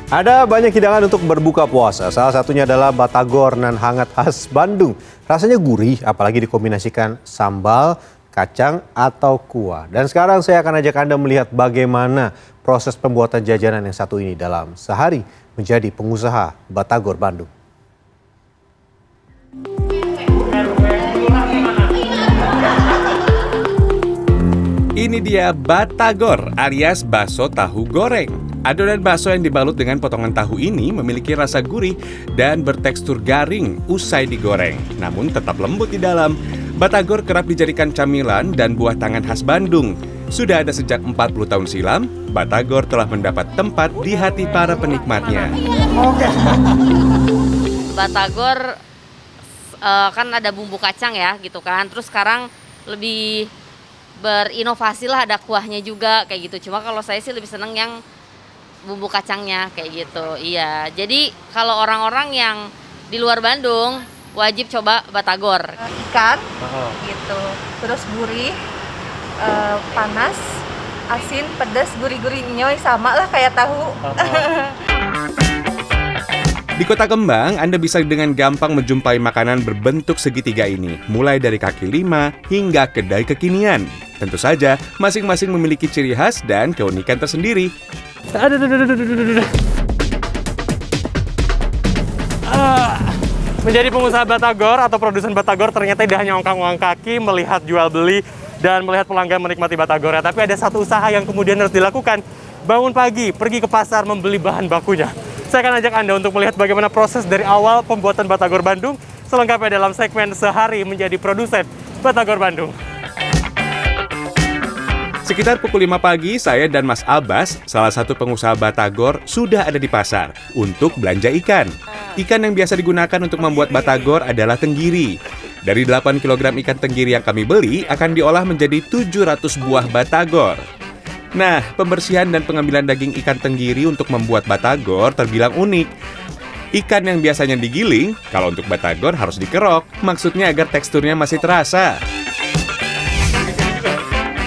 Ada banyak hidangan untuk berbuka puasa. Salah satunya adalah batagor nan hangat khas Bandung. Rasanya gurih, apalagi dikombinasikan sambal, kacang, atau kuah. Dan sekarang saya akan ajak Anda melihat bagaimana proses pembuatan jajanan yang satu ini dalam sehari menjadi pengusaha batagor Bandung. Ini dia batagor alias bakso tahu goreng. Adonan bakso yang dibalut dengan potongan tahu ini memiliki rasa gurih dan bertekstur garing usai digoreng, namun tetap lembut di dalam. Batagor kerap dijadikan camilan dan buah tangan khas Bandung. Sudah ada sejak 40 tahun silam, batagor telah mendapat tempat di hati para penikmatnya. Batagor kan ada bumbu kacang ya gitu kan. Terus sekarang lebih berinovasi lah, ada kuahnya juga kayak gitu. Cuma kalau saya sih lebih seneng yang bumbu kacangnya kayak gitu. Iya. Jadi kalau orang-orang yang di luar Bandung wajib coba batagor. Ikan gitu. Terus gurih, panas, asin, pedas, gurih-gurih nyoy, sama lah kayak tahu. Di Kota Kembang, Anda bisa dengan gampang menjumpai makanan berbentuk segitiga ini, mulai dari kaki lima hingga kedai kekinian. Tentu saja, masing-masing memiliki ciri khas dan keunikan tersendiri. Menjadi pengusaha batagor atau produsen batagor ternyata tidak hanya ongkang-ongkang kaki melihat jual beli dan melihat pelanggan menikmati batagornya, tapi ada satu usaha yang kemudian harus dilakukan. Bangun pagi, pergi ke pasar membeli bahan bakunya. Saya akan ajak Anda untuk melihat bagaimana proses dari awal pembuatan batagor Bandung, selengkapnya dalam segmen Sehari Menjadi Produsen Batagor Bandung. Sekitar pukul 5 pagi, saya dan Mas Abbas, salah satu pengusaha batagor, sudah ada di pasar untuk belanja ikan. Ikan yang biasa digunakan untuk membuat batagor adalah tenggiri. Dari 8 kg ikan tenggiri yang kami beli, akan diolah menjadi 700 buah batagor. Nah, pembersihan dan pengambilan daging ikan tenggiri untuk membuat batagor terbilang unik. Ikan yang biasanya digiling, kalau untuk batagor harus dikerok, maksudnya agar teksturnya masih terasa.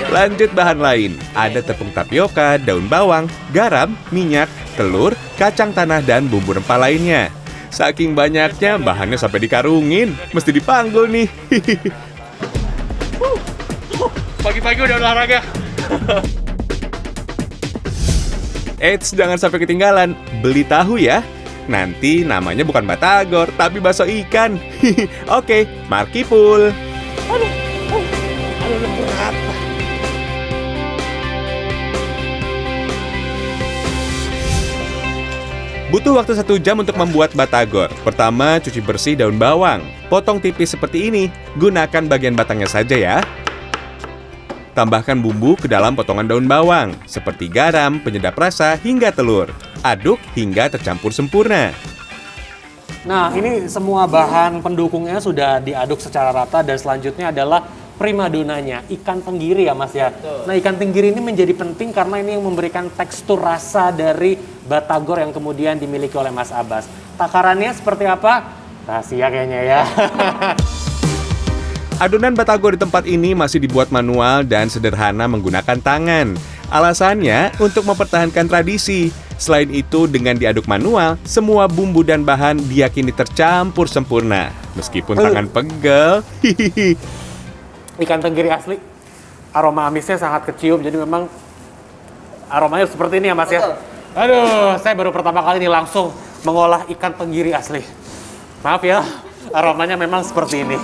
Lanjut bahan lain, ada tepung tapioka, daun bawang, garam, minyak, telur, kacang tanah, dan bumbu rempah lainnya. Saking banyaknya, bahannya sampai dikarungin, mesti dipanggul nih. Pagi-pagi udah olahraga. Eits, jangan sampai ketinggalan, beli tahu ya. Nanti namanya bukan batagor, tapi bakso ikan. Oke, markipul. Berat. Butuh waktu 1 jam untuk membuat batagor. Pertama, cuci bersih daun bawang. Potong tipis seperti ini. Gunakan bagian batangnya saja ya. Tambahkan bumbu ke dalam potongan daun bawang, seperti garam, penyedap rasa, hingga telur. Aduk hingga tercampur sempurna. Nah, ini semua bahan pendukungnya sudah diaduk secara rata dan selanjutnya adalah primadonanya, ikan tenggiri ya Mas ya. Nah, ikan tenggiri ini menjadi penting karena ini yang memberikan tekstur rasa dari batagor yang kemudian dimiliki oleh Mas Abbas. Takarannya seperti apa? Rahasia kayaknya ya. Adonan batagor di tempat ini masih dibuat manual dan sederhana menggunakan tangan. Alasannya untuk mempertahankan tradisi. Selain itu, dengan diaduk manual, semua bumbu dan bahan diyakini tercampur sempurna. Meskipun tangan pegel, hihihi. Ikan tenggiri asli, aroma amisnya sangat kecium, jadi memang aromanya seperti ini ya Mas ya. Aduh, saya baru pertama kali ini langsung mengolah ikan tenggiri asli. Maaf ya, aromanya memang seperti ini.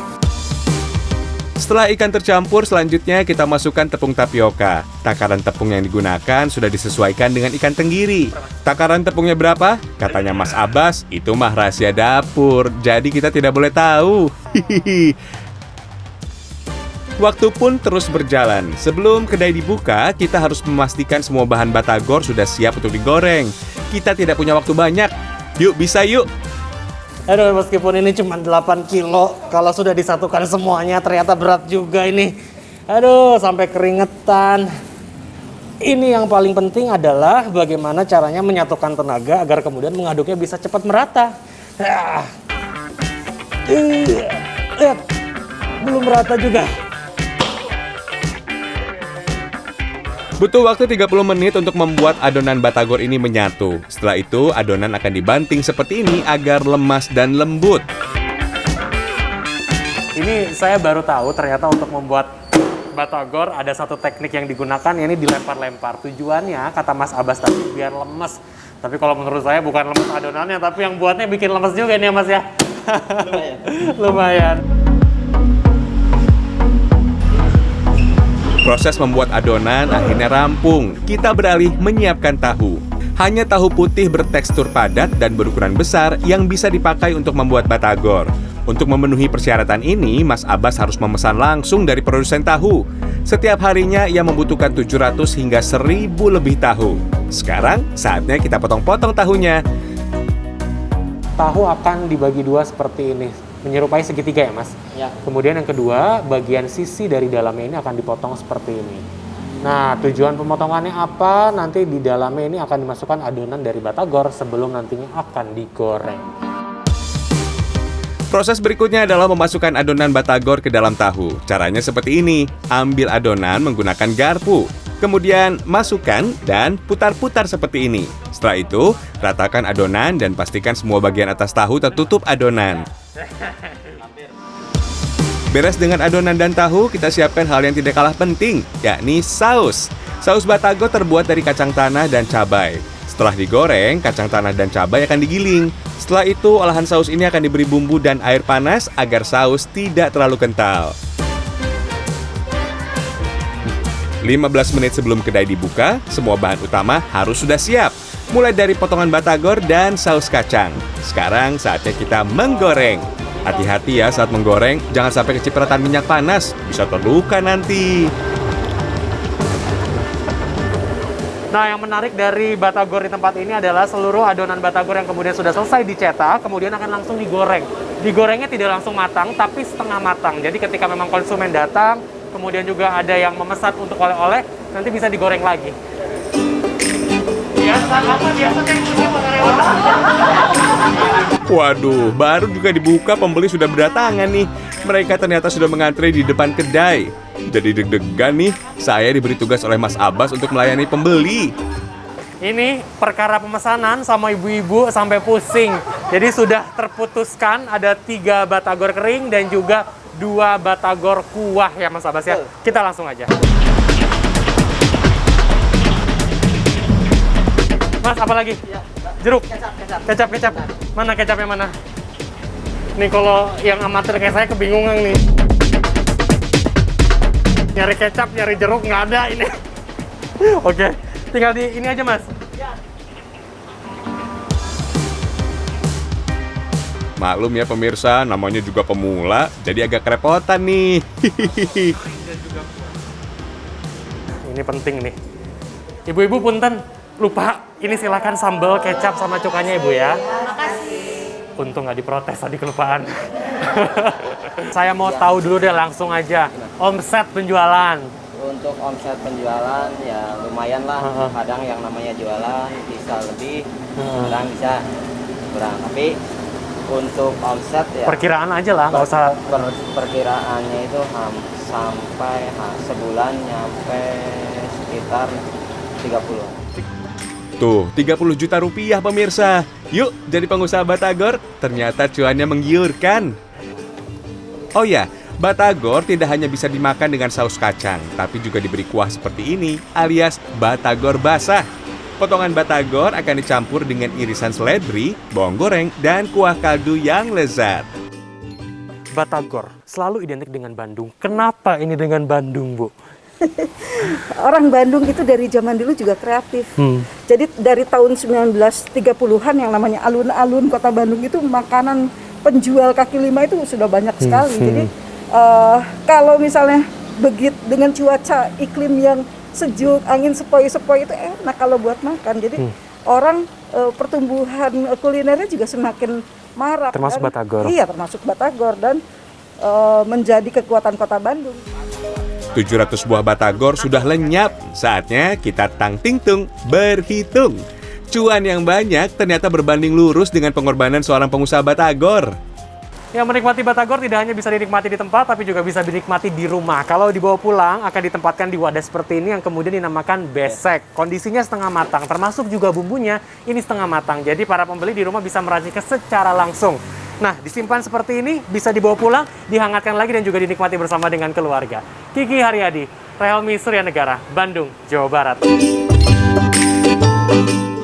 Setelah ikan tercampur, selanjutnya kita masukkan tepung tapioka. Takaran tepung yang digunakan sudah disesuaikan dengan ikan tenggiri. Takaran tepungnya berapa? Katanya Mas Abbas, itu mah rahasia dapur, jadi kita tidak boleh tahu. Hihihi. Waktu pun terus berjalan. Sebelum kedai dibuka, kita harus memastikan semua bahan batagor sudah siap untuk digoreng. Kita tidak punya waktu banyak. Yuk, bisa yuk! Aduh, meskipun ini cuma 8 kilo, kalau sudah disatukan semuanya ternyata berat juga ini. Aduh, sampai keringetan. Ini yang paling penting adalah bagaimana caranya menyatukan tenaga agar kemudian mengaduknya bisa cepat merata. Lihat, belum merata juga. Butuh waktu 30 menit untuk membuat adonan batagor ini menyatu. Setelah itu, adonan akan dibanting seperti ini agar lemas dan lembut. Ini saya baru tahu ternyata untuk membuat batagor ada satu teknik yang digunakan, ini dilempar-lempar. Tujuannya, kata Mas Abbas tadi, biar lemes. Tapi kalau menurut saya bukan lemes adonannya, tapi yang buatnya bikin lemes juga nih ya Mas ya. Lumayan. Lumayan. Proses membuat adonan akhirnya rampung. Kita beralih menyiapkan tahu. Hanya tahu putih bertekstur padat dan berukuran besar yang bisa dipakai untuk membuat batagor. Untuk memenuhi persyaratan ini, Mas Abbas harus memesan langsung dari produsen tahu. Setiap harinya ia membutuhkan 700 hingga 1000 lebih tahu. Sekarang saatnya kita potong-potong tahunya. Tahu akan dibagi dua seperti ini, menyerupai segitiga ya Mas? Ya. Kemudian yang kedua, bagian sisi dari dalamnya ini akan dipotong seperti ini. Nah, tujuan pemotongannya apa? Nanti di dalamnya ini akan dimasukkan adonan dari batagor sebelum nantinya akan digoreng. Proses berikutnya adalah memasukkan adonan batagor ke dalam tahu. Caranya seperti ini, ambil adonan menggunakan garpu. Kemudian masukkan dan putar-putar seperti ini. Setelah itu, ratakan adonan dan pastikan semua bagian atas tahu tertutup adonan. Beres dengan adonan dan tahu, kita siapkan hal yang tidak kalah penting, yakni saus. Saus batagor terbuat dari kacang tanah dan cabai. Setelah digoreng, kacang tanah dan cabai akan digiling. Setelah itu, olahan saus ini akan diberi bumbu dan air panas agar saus tidak terlalu kental. 15 menit sebelum kedai dibuka, semua bahan utama harus sudah siap. Mulai dari potongan batagor dan saus kacang. Sekarang saatnya kita menggoreng. Hati-hati ya saat menggoreng, jangan sampai kecipratan minyak panas, bisa terluka nanti. Nah, yang menarik dari batagor di tempat ini adalah seluruh adonan batagor yang kemudian sudah selesai dicetak, kemudian akan langsung digoreng. Digorengnya tidak langsung matang, tapi setengah matang. Jadi ketika memang konsumen datang, kemudian juga ada yang memesan untuk oleh-oleh, nanti bisa digoreng lagi. Waduh, baru juga dibuka pembeli sudah berdatangan nih. Mereka ternyata sudah mengantri di depan kedai. Jadi deg-degan nih, saya diberi tugas oleh Mas Abbas untuk melayani pembeli. Ini perkara pemesanan sama ibu-ibu sampai pusing. Jadi sudah terputuskan ada 3 batagor kering dan juga 2 batagor kuah ya Mas Abbas ya. Kita langsung aja. Mas, apa lagi? Jeruk? Kecap. Mana kecapnya mana? Nih kalau yang amatir kayak saya kebingungan nih. Nyari kecap, nyari jeruk nggak ada ini. Oke, tinggal di ini aja Mas. Maklum ya pemirsa, namanya juga pemula, jadi agak kerepotan nih. Ini penting nih. Ibu-ibu punten, lupa. Ini silakan sambal, kecap, sama cukanya Ibu ya. Makasih. Untung nggak diprotes tadi kelupaan. Saya mau tahu dulu deh langsung aja. Omset penjualan. Untuk omset penjualan ya lumayan lah. Kadang yang namanya jualan bisa lebih, kadang bisa kurang. Tapi untuk omset ya Perkiraan aja lah, nggak usah. perkiraannya itu sampai sebulan nyampe sekitar 30. Tuh, 30 juta rupiah pemirsa. Yuk, jadi pengusaha batagor, ternyata cuannya menggiurkan. Oh ya, batagor tidak hanya bisa dimakan dengan saus kacang, tapi juga diberi kuah seperti ini, alias batagor basah. Potongan batagor akan dicampur dengan irisan seledri, bawang goreng, dan kuah kaldu yang lezat. Batagor selalu identik dengan Bandung. Kenapa ini dengan Bandung, Bu? Orang Bandung itu dari zaman dulu juga kreatif. Jadi dari tahun 1930-an yang namanya alun-alun kota Bandung itu makanan penjual kaki lima itu sudah banyak sekali. Jadi kalau misalnya dengan cuaca iklim yang sejuk, angin sepoi-sepoi itu enak kalau buat makan. Jadi orang pertumbuhan kulinernya juga semakin marak. Termasuk batagor. Iya, termasuk batagor dan menjadi kekuatan kota Bandung. 700 buah batagor sudah lenyap. Saatnya kita tang-ting-tung berhitung. Cuan yang banyak ternyata berbanding lurus dengan pengorbanan seorang pengusaha batagor. Ya, menikmati batagor tidak hanya bisa dinikmati di tempat, tapi juga bisa dinikmati di rumah. Kalau dibawa pulang, akan ditempatkan di wadah seperti ini yang kemudian dinamakan besek. Kondisinya setengah matang, termasuk juga bumbunya ini setengah matang. Jadi para pembeli di rumah bisa meraciknya secara langsung. Nah, disimpan seperti ini, bisa dibawa pulang, dihangatkan lagi dan juga dinikmati bersama dengan keluarga. Kiki Haryadi, Rehelmi Suryanegara, Bandung, Jawa Barat.